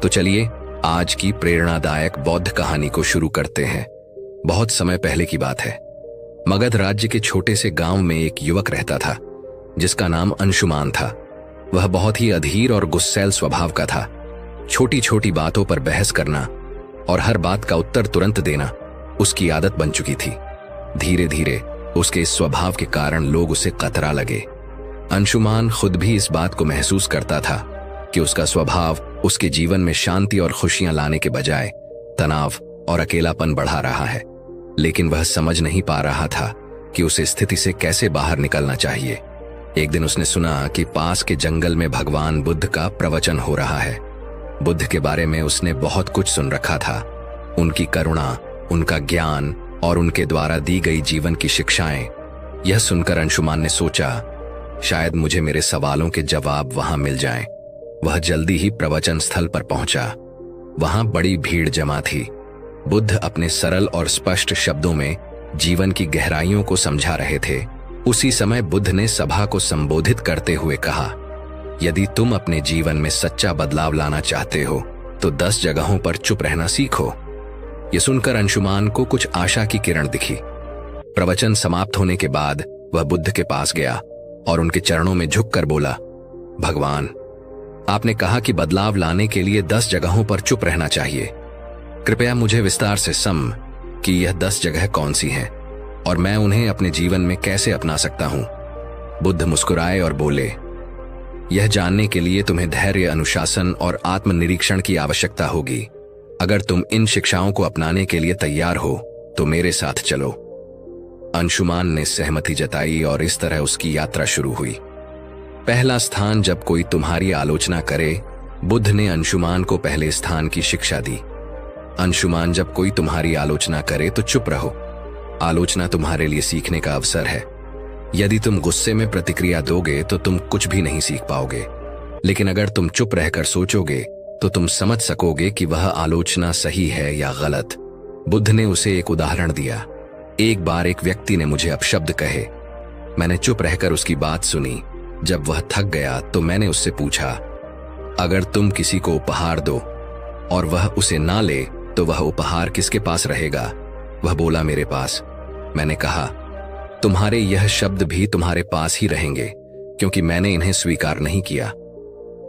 तो चलिए आज की प्रेरणादायक बौद्ध कहानी को शुरू करते हैं। बहुत समय पहले की बात है। मगध राज्य के छोटे से गांव में एक युवक रहता था जिसका नाम अंशुमान था। वह बहुत ही अधीर और गुस्सैल स्वभाव का था। छोटी छोटी बातों पर बहस करना और हर बात का उत्तर तुरंत देना उसकी आदत बन चुकी थी। धीरे धीरे उसके इस स्वभाव के कारण लोग उसे कतरा लगे। अंशुमान खुद भी इस बात को महसूस करता था कि उसका स्वभाव उसके जीवन में शांति और खुशियां लाने के बजाय तनाव और अकेलापन बढ़ा रहा है। लेकिन वह समझ नहीं पा रहा था कि उस स्थिति से कैसे बाहर निकलना चाहिए। एक दिन उसने सुना कि पास के जंगल में भगवान बुद्ध का प्रवचन हो रहा है। बुद्ध के बारे में उसने बहुत कुछ सुन रखा था। उनकी करुणा, उनका ज्ञान और उनके द्वारा दी गई जीवन की शिक्षाएं। यह सुनकर अंशुमान ने सोचा, शायद मुझे मेरे सवालों के जवाब वहां मिल जाएं। वह जल्दी ही प्रवचन स्थल पर पहुंचा। वहां बड़ी भीड़ जमा थी। बुद्ध अपने सरल और स्पष्ट शब्दों में जीवन की गहराइयों को समझा रहे थे। उसी समय बुद्ध ने सभा को संबोधित करते हुए कहा, यदि तुम अपने जीवन में सच्चा बदलाव लाना चाहते हो तो 10 जगहों पर चुप रहना सीखो। यह सुनकर अंशुमान को कुछ आशा की किरण दिखी। प्रवचन समाप्त होने के बाद वह बुद्ध के पास गया और उनके चरणों में झुककर बोला, भगवान, आपने कहा कि बदलाव लाने के लिए 10 जगहों पर चुप रहना चाहिए। कृपया मुझे विस्तार से कि यह 10 जगह कौन सी हैं और मैं उन्हें अपने जीवन में कैसे अपना सकता हूं। बुद्ध मुस्कुराए और बोले, यह जानने के लिए तुम्हें धैर्य, अनुशासन और आत्मनिरीक्षण की आवश्यकता होगी। अगर तुम इन शिक्षाओं को अपनाने के लिए तैयार हो तो मेरे साथ चलो। अंशुमान ने सहमति जताई और इस तरह उसकी यात्रा शुरू हुई। पहला स्थान, जब कोई तुम्हारी आलोचना करे। बुद्ध ने अंशुमान को पहले स्थान की शिक्षा दी। अंशुमान, जब कोई तुम्हारी आलोचना करे तो चुप रहो। आलोचना तुम्हारे लिए सीखने का अवसर है। यदि तुम गुस्से में प्रतिक्रिया दोगे तो तुम कुछ भी नहीं सीख पाओगे। लेकिन अगर तुम चुप रहकर सोचोगे तो तुम समझ सकोगे कि वह आलोचना सही है या गलत। बुद्ध ने उसे एक उदाहरण दिया। एक बार एक व्यक्ति ने मुझे अपशब्द कहे। मैंने चुप रहकर उसकी बात सुनी। जब वह थक गया तो मैंने उससे पूछा, अगर तुम किसी को उपहार दो और वह उसे ना ले तो वह उपहार किसके पास रहेगा? वह बोला, मेरे पास। मैंने कहा, तुम्हारे यह शब्द भी तुम्हारे पास ही रहेंगे क्योंकि मैंने इन्हें स्वीकार नहीं किया।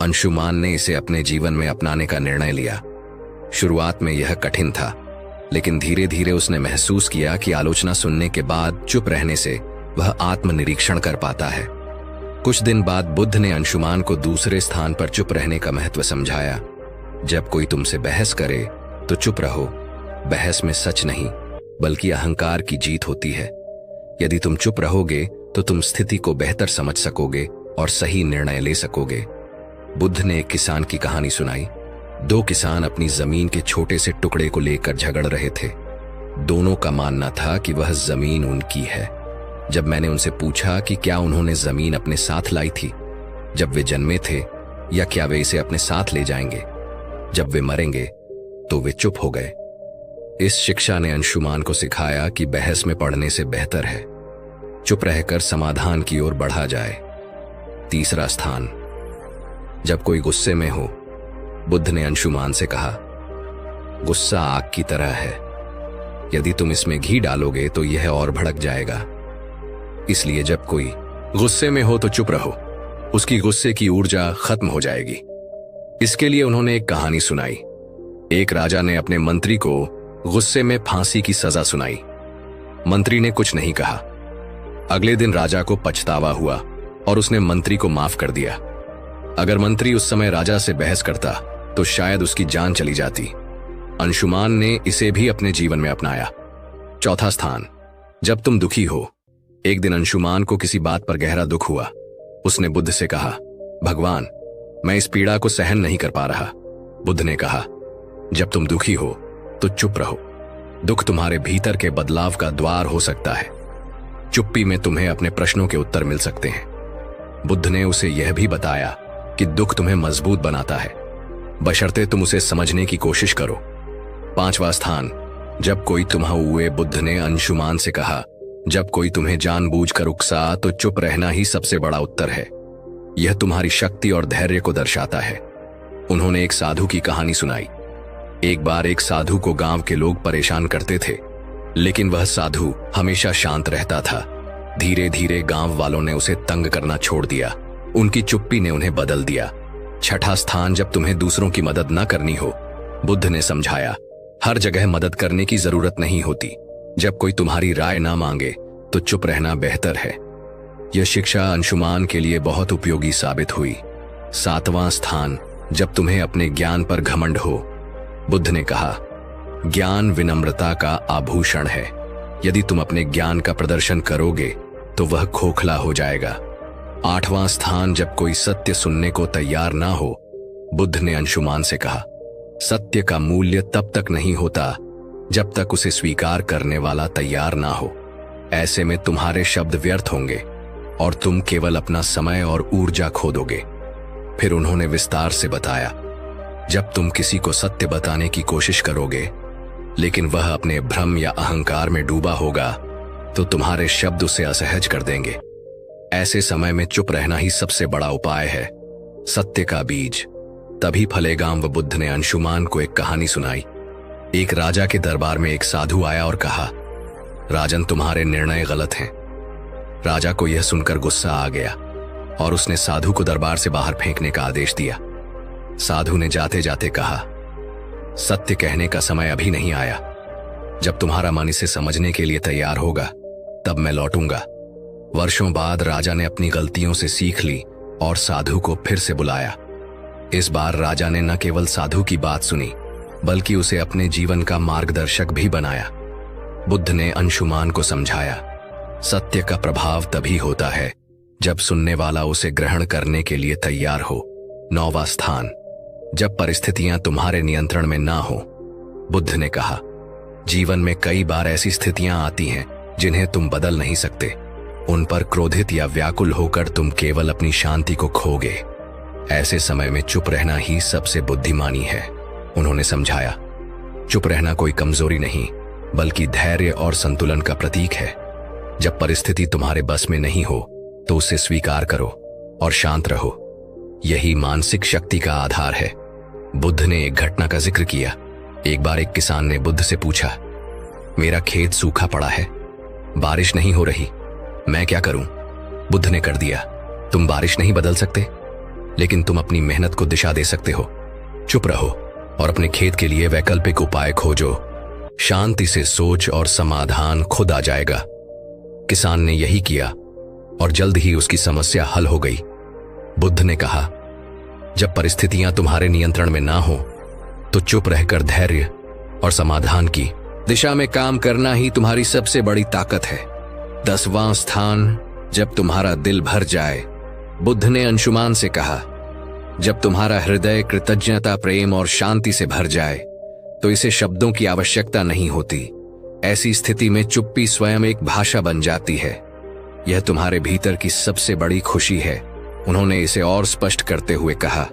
अंशुमान ने इसे अपने जीवन में अपनाने का निर्णय लिया। शुरुआत में यह कठिन था, लेकिन धीरे धीरे उसने महसूस किया कि आलोचना सुनने के बाद चुप रहने से वह आत्मनिरीक्षण कर पाता है। कुछ दिन बाद बुद्ध ने अंशुमान को दूसरे स्थान पर चुप रहने का महत्व समझाया। जब कोई तुमसे बहस करे तो चुप रहो। बहस में सच नहीं बल्कि अहंकार की जीत होती है। यदि तुम चुप रहोगे तो तुम स्थिति को बेहतर समझ सकोगे और सही निर्णय ले सकोगे। बुद्ध ने एक किसान की कहानी सुनाई। 2 किसान अपनी जमीन के छोटे से टुकड़े को लेकर झगड़ रहे थे। दोनों का मानना था कि वह जमीन उनकी है। जब मैंने उनसे पूछा कि क्या उन्होंने जमीन अपने साथ लाई थी जब वे जन्मे थे, या क्या वे इसे अपने साथ ले जाएंगे जब वे मरेंगे, तो वे चुप हो गए। इस शिक्षा ने अंशुमान को सिखाया कि बहस में पड़ने से बेहतर है चुप रहकर समाधान की ओर बढ़ा जाए। तीसरा स्थान, जब कोई गुस्से में हो। बुद्ध ने अंशुमान से कहा, गुस्सा आग की तरह है। यदि तुम इसमें घी डालोगे तो यह और भड़क जाएगा। इसलिए जब कोई गुस्से में हो तो चुप रहो। उसकी गुस्से की ऊर्जा खत्म हो जाएगी। इसके लिए उन्होंने एक कहानी सुनाई। एक राजा ने अपने मंत्री को गुस्से में फांसी की सजा सुनाई। मंत्री ने कुछ नहीं कहा। अगले दिन राजा को पछतावा हुआ और उसने मंत्री को माफ कर दिया। अगर मंत्री उस समय राजा से बहस करता तो शायद उसकी जान चली जाती। अंशुमान ने इसे भी अपने जीवन में अपनाया। चौथा स्थान, जब तुम दुखी हो। एक दिन अंशुमान को किसी बात पर गहरा दुख हुआ। उसने बुद्ध से कहा, भगवान, मैं इस पीड़ा को सहन नहीं कर पा रहा। बुद्ध ने कहा, जब तुम दुखी हो तो चुप रहो। दुख तुम्हारे भीतर के बदलाव का द्वार हो सकता है। चुप्पी में तुम्हें अपने प्रश्नों के उत्तर मिल सकते हैं। बुद्ध ने उसे यह भी बताया कि दुख तुम्हें मजबूत बनाता है, बशर्ते तुम उसे समझने की कोशिश करो। 5वां स्थान, जब कोई हुए। बुद्ध ने अंशुमान से कहा, जब कोई तुम्हें जानबूझकर उकसा तो चुप रहना ही सबसे बड़ा उत्तर है। यह तुम्हारी शक्ति और धैर्य को दर्शाता है। उन्होंने एक साधु की कहानी सुनाई। एक बार एक साधु को गांव के लोग परेशान करते थे, लेकिन वह साधु हमेशा शांत रहता था। धीरे धीरे गांव वालों ने उसे तंग करना छोड़ दिया। उनकी चुप्पी ने उन्हें बदल दिया। छठा स्थान, जब तुम्हें दूसरों की मदद न करनी हो। बुद्ध ने समझाया, हर जगह मदद करने की जरूरत नहीं होती। जब कोई तुम्हारी राय ना मांगे तो चुप रहना बेहतर है। यह शिक्षा अंशुमान के लिए बहुत उपयोगी साबित हुई। सातवां स्थान, जब तुम्हें अपने ज्ञान पर घमंड हो। बुद्ध ने कहा, ज्ञान विनम्रता का आभूषण है। यदि तुम अपने ज्ञान का प्रदर्शन करोगे तो वह खोखला हो जाएगा। आठवां स्थान, जब कोई सत्य सुनने को तैयार ना हो। बुद्ध ने अंशुमान से कहा, सत्य का मूल्य तब तक नहीं होता जब तक उसे स्वीकार करने वाला तैयार ना हो। ऐसे में तुम्हारे शब्द व्यर्थ होंगे और तुम केवल अपना समय और ऊर्जा खो दोगे। फिर उन्होंने विस्तार से बताया, जब तुम किसी को सत्य बताने की कोशिश करोगे लेकिन वह अपने भ्रम या अहंकार में डूबा होगा तो तुम्हारे शब्द उसे असहज कर देंगे। ऐसे समय में चुप रहना ही सबसे बड़ा उपाय है। सत्य का बीज तभी फलेगा। व बुद्ध ने अंशुमान को एक कहानी सुनाई। एक राजा के दरबार में एक साधु आया और कहा, राजन, तुम्हारे निर्णय गलत हैं। राजा को यह सुनकर गुस्सा आ गया और उसने साधु को दरबार से बाहर फेंकने का आदेश दिया। साधु ने जाते जाते कहा, सत्य कहने का समय अभी नहीं आया। जब तुम्हारा मन इसे समझने के लिए तैयार होगा तब मैं लौटूंगा। वर्षों बाद राजा ने अपनी गलतियों से सीख ली और साधु को फिर से बुलाया। इस बार राजा ने न केवल साधु की बात सुनी बल्कि उसे अपने जीवन का मार्गदर्शक भी बनाया। बुद्ध ने अंशुमान को समझाया, सत्य का प्रभाव तभी होता है जब सुनने वाला उसे ग्रहण करने के लिए तैयार हो। नौवां स्थान, जब परिस्थितियां तुम्हारे नियंत्रण में ना हो। बुद्ध ने कहा, जीवन में कई बार ऐसी स्थितियां आती हैं जिन्हें तुम बदल नहीं सकते। उन पर क्रोधित या व्याकुल होकर तुम केवल अपनी शांति को खोगे। ऐसे समय में चुप रहना ही सबसे बुद्धिमानी है। उन्होंने समझाया, चुप रहना कोई कमजोरी नहीं बल्कि धैर्य और संतुलन का प्रतीक है। जब परिस्थिति तुम्हारे बस में नहीं हो तो उसे स्वीकार करो और शांत रहो। यही मानसिक शक्ति का आधार है। बुद्ध ने एक घटना का जिक्र किया। एक बार एक किसान ने बुद्ध से पूछा, मेरा खेत सूखा पड़ा है, बारिश नहीं हो रही, मैं क्या करूं? बुद्ध ने कर दिया, तुम बारिश नहीं बदल सकते लेकिन तुम अपनी मेहनत को दिशा दे सकते हो। चुप रहो और अपने खेत के लिए वैकल्पिक उपाय खोजो। शांति से सोच और समाधान खुद आ जाएगा। किसान ने यही किया और जल्द ही उसकी समस्या हल हो गई। बुद्ध ने कहा, जब परिस्थितियां तुम्हारे नियंत्रण में ना हो तो चुप रहकर धैर्य और समाधान की दिशा में काम करना ही तुम्हारी सबसे बड़ी ताकत है। 10वां स्थान, जब तुम्हारा दिल भर जाए। बुद्ध ने अंशुमान से कहा, जब तुम्हारा हृदय कृतज्ञता, प्रेम और शांति से भर जाए तो इसे शब्दों की आवश्यकता नहीं होती। ऐसी स्थिति में चुप्पी स्वयं एक भाषा बन जाती है। यह तुम्हारे भीतर की सबसे बड़ी खुशी है। उन्होंने इसे और स्पष्ट करते हुए कहा,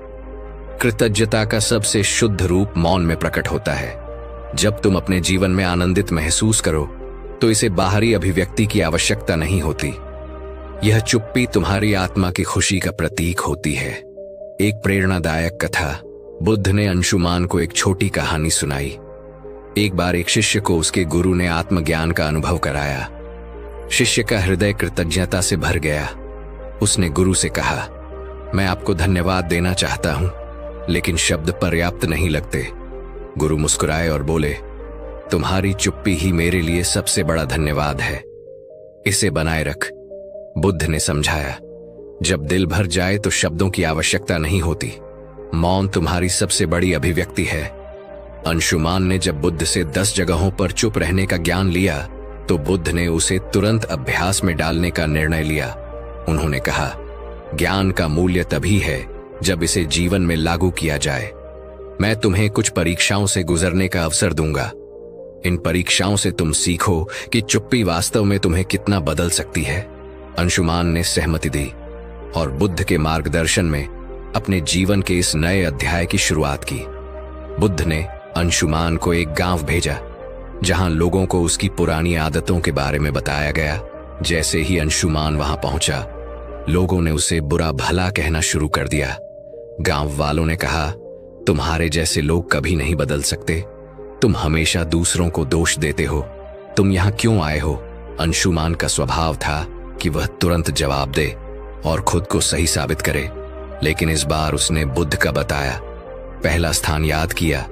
कृतज्ञता का सबसे शुद्ध रूप मौन में प्रकट होता है। जब तुम अपने जीवन में आनंदित महसूस करो तो इसे बाहरी अभिव्यक्ति की आवश्यकता नहीं होती। यह चुप्पी तुम्हारी आत्मा की खुशी का प्रतीक होती है। एक प्रेरणादायक कथा। बुद्ध ने अंशुमान को एक छोटी कहानी सुनाई। एक बार एक शिष्य को उसके गुरु ने आत्मज्ञान का अनुभव कराया। शिष्य का हृदय कृतज्ञता से भर गया। उसने गुरु से कहा, मैं आपको धन्यवाद देना चाहता हूं लेकिन शब्द पर्याप्त नहीं लगते। गुरु मुस्कुराए और बोले, तुम्हारी चुप्पी ही मेरे लिए सबसे बड़ा धन्यवाद है, इसे बनाए रख। बुद्ध ने समझाया, जब दिल भर जाए तो शब्दों की आवश्यकता नहीं होती। मौन तुम्हारी सबसे बड़ी अभिव्यक्ति है। अंशुमान ने जब बुद्ध से 10 जगहों पर चुप रहने का ज्ञान लिया तो बुद्ध ने उसे तुरंत अभ्यास में डालने का निर्णय लिया। उन्होंने कहा, ज्ञान का मूल्य तभी है जब इसे जीवन में लागू किया जाए। मैं तुम्हें कुछ परीक्षाओं से गुजरने का अवसर दूंगा। इन परीक्षाओं से तुम सीखो कि चुप्पी वास्तव में तुम्हें कितना बदल सकती है। अंशुमान ने सहमति दी और बुद्ध के मार्गदर्शन में अपने जीवन के इस नए अध्याय की शुरुआत की। बुद्ध ने अंशुमान को एक गांव भेजा जहां लोगों को उसकी पुरानी आदतों के बारे में बताया गया। जैसे ही अंशुमान वहां पहुंचा, लोगों ने उसे बुरा भला कहना शुरू कर दिया। गांव वालों ने कहा, तुम्हारे जैसे लोग कभी नहीं बदल सकते। तुम हमेशा दूसरों को दोष देते हो। तुम यहाँ क्यों आए हो? अंशुमान का स्वभाव था कि वह तुरंत जवाब दे और खुद को सही साबित करे, लेकिन इस बार उसने बुद्ध का बताया पहला स्थान याद किया।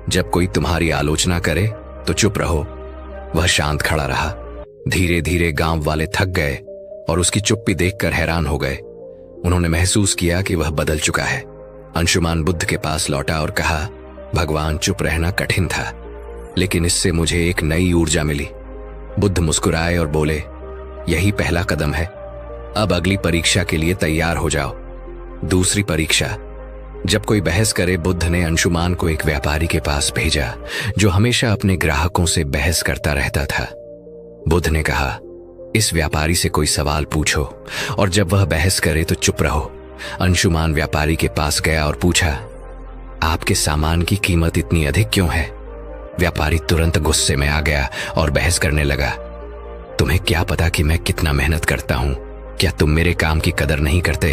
जब कोई तुम्हारी आलोचना करे तो चुप रहो। वह शांत खड़ा रहा। धीरे धीरे गांव वाले थक गए और उसकी चुप्पी देखकर हैरान हो गए। उन्होंने महसूस किया कि वह बदल चुका है। अंशुमान बुद्ध के पास लौटा और कहा, भगवान, चुप रहना कठिन था, लेकिन इससे मुझे एक नई ऊर्जा मिली। बुद्ध मुस्कुराए और बोले, यही पहला कदम है। अब अगली परीक्षा के लिए तैयार हो जाओ। दूसरी परीक्षा। जब कोई बहस करे, बुद्ध ने अंशुमान को एक व्यापारी के पास भेजा जो हमेशा अपने ग्राहकों से बहस करता रहता था। बुद्ध ने कहा, इस व्यापारी से कोई सवाल पूछो और जब वह बहस करे तो चुप रहो। अंशुमान व्यापारी के पास गया और पूछा, आपके सामान की कीमत इतनी अधिक क्यों है? व्यापारी तुरंत गुस्से में आ गया और बहस करने लगा, तुम्हें क्या पता कि मैं कितना मेहनत करता हूं? क्या तुम मेरे काम की कदर नहीं करते?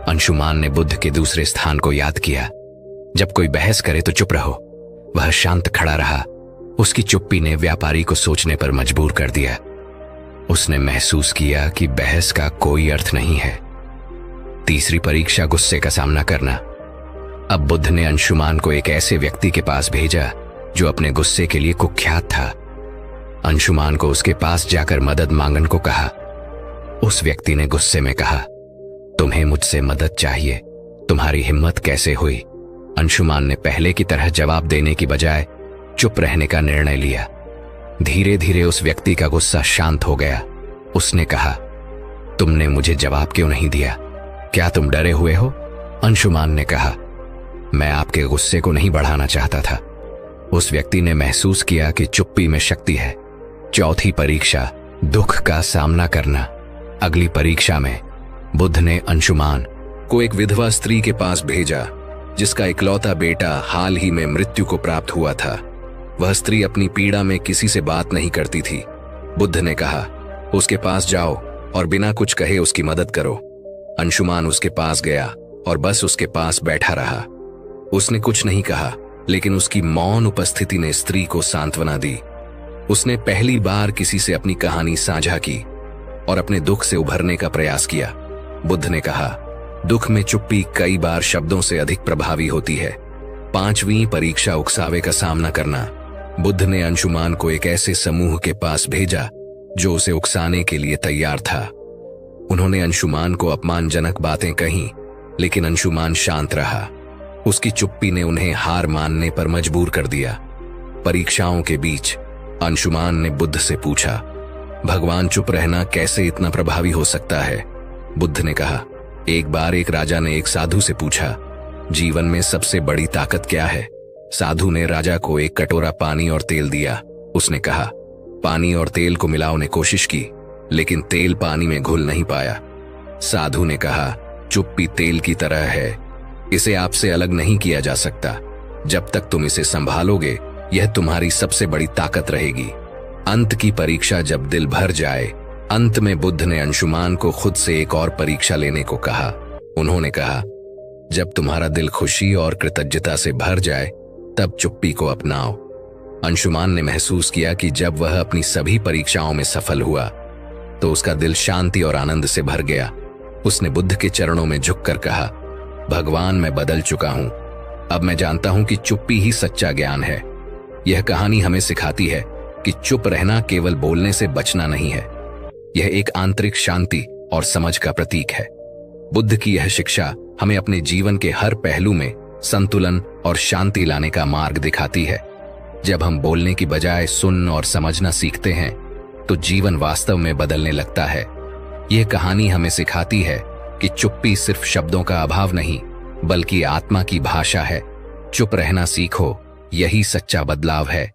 अंशुमान ने बुद्ध के दूसरे स्थान को याद किया। जब कोई बहस करे तो चुप रहो। वह शांत खड़ा रहा। उसकी चुप्पी ने व्यापारी को सोचने पर मजबूर कर दिया। उसने महसूस किया कि बहस का कोई अर्थ नहीं है। तीसरी परीक्षा, गुस्से का सामना करना। अब बुद्ध ने अंशुमान को एक ऐसे व्यक्ति के पास भेजा जो अपने गुस्से के लिए कुख्यात था। अंशुमान को उसके पास जाकर मदद मांगने को कहा। उस व्यक्ति ने गुस्से में कहा, तुम्हें मुझसे मदद चाहिए? तुम्हारी हिम्मत कैसे हुई? अंशुमान ने पहले की तरह जवाब देने की बजाय चुप रहने का निर्णय लिया। धीरे धीरे उस व्यक्ति का गुस्सा शांत हो गया। उसने कहा, तुमने मुझे जवाब क्यों नहीं दिया? क्या तुम डरे हुए हो? अंशुमान ने कहा, मैं आपके गुस्से को नहीं बढ़ाना चाहता था। उस व्यक्ति ने महसूस किया कि चुप्पी में शक्ति है। चौथी परीक्षा, दुख का सामना करना। अगली परीक्षा में बुद्ध ने अंशुमान को एक विधवा स्त्री के पास भेजा जिसका इकलौता बेटा हाल ही में मृत्यु को प्राप्त हुआ था। वह स्त्री अपनी पीड़ा में किसी से बात नहीं करती थी। बुद्ध ने कहा, उसके पास जाओ और बिना कुछ कहे उसकी मदद करो। अंशुमान उसके पास गया और बस उसके पास बैठा रहा। उसने कुछ नहीं कहा, लेकिन उसकी मौन उपस्थिति ने स्त्री को सांत्वना दी। उसने पहली बार किसी से अपनी कहानी साझा की और अपने दुख से उभरने का प्रयास किया। बुद्ध ने कहा, दुख में चुप्पी कई बार शब्दों से अधिक प्रभावी होती है। पांचवी परीक्षा, उकसावे का सामना करना। बुद्ध ने अंशुमान को एक ऐसे समूह के पास भेजा जो उसे उकसाने के लिए तैयार था। उन्होंने अंशुमान को अपमानजनक बातें कहीं, लेकिन अंशुमान शांत रहा। उसकी चुप्पी ने उन्हें हार मानने पर मजबूर कर दिया। परीक्षाओं के बीच अंशुमान ने बुद्ध से पूछा, भगवान, चुप रहना कैसे इतना प्रभावी हो सकता है? बुद्ध ने कहा, एक बार एक राजा ने एक साधु से पूछा, जीवन में सबसे बड़ी ताकत क्या है? साधु ने राजा को एक कटोरा पानी और तेल दिया। उसने कहा, पानी और तेल को मिलाने कोशिश की, लेकिन तेल पानी में घुल नहीं पाया। साधु ने कहा, चुप्पी तेल की तरह है, इसे आपसे अलग नहीं किया जा सकता। जब तक तुम इसे संभालोगे, यह तुम्हारी सबसे बड़ी ताकत रहेगी। अंत की परीक्षा, जब दिल भर जाए। अंत में बुद्ध ने अंशुमान को खुद से एक और परीक्षा लेने को कहा। उन्होंने कहा, जब तुम्हारा दिल खुशी और कृतज्ञता से भर जाए, तब चुप्पी को अपनाओ। अंशुमान ने महसूस किया कि जब वह अपनी सभी परीक्षाओं में सफल हुआ तो उसका दिल शांति और आनंद से भर गया। उसने बुद्ध के चरणों में झुककर कहा, भगवान, मैं बदल चुका हूं। अब मैं जानता हूं कि चुप्पी ही सच्चा ज्ञान है। यह कहानी हमें सिखाती है कि चुप रहना केवल बोलने से बचना नहीं है, यह एक आंतरिक शांति और समझ का प्रतीक है। बुद्ध की यह शिक्षा हमें अपने जीवन के हर पहलू में संतुलन और शांति लाने का मार्ग दिखाती है। जब हम बोलने की बजाय सुन और समझना सीखते हैं, तो जीवन वास्तव में बदलने लगता है। यह कहानी हमें सिखाती है कि चुप्पी सिर्फ शब्दों का अभाव नहीं, बल्कि आत्मा की भाषा है। चुप रहना सीखो, यही सच्चा बदलाव है।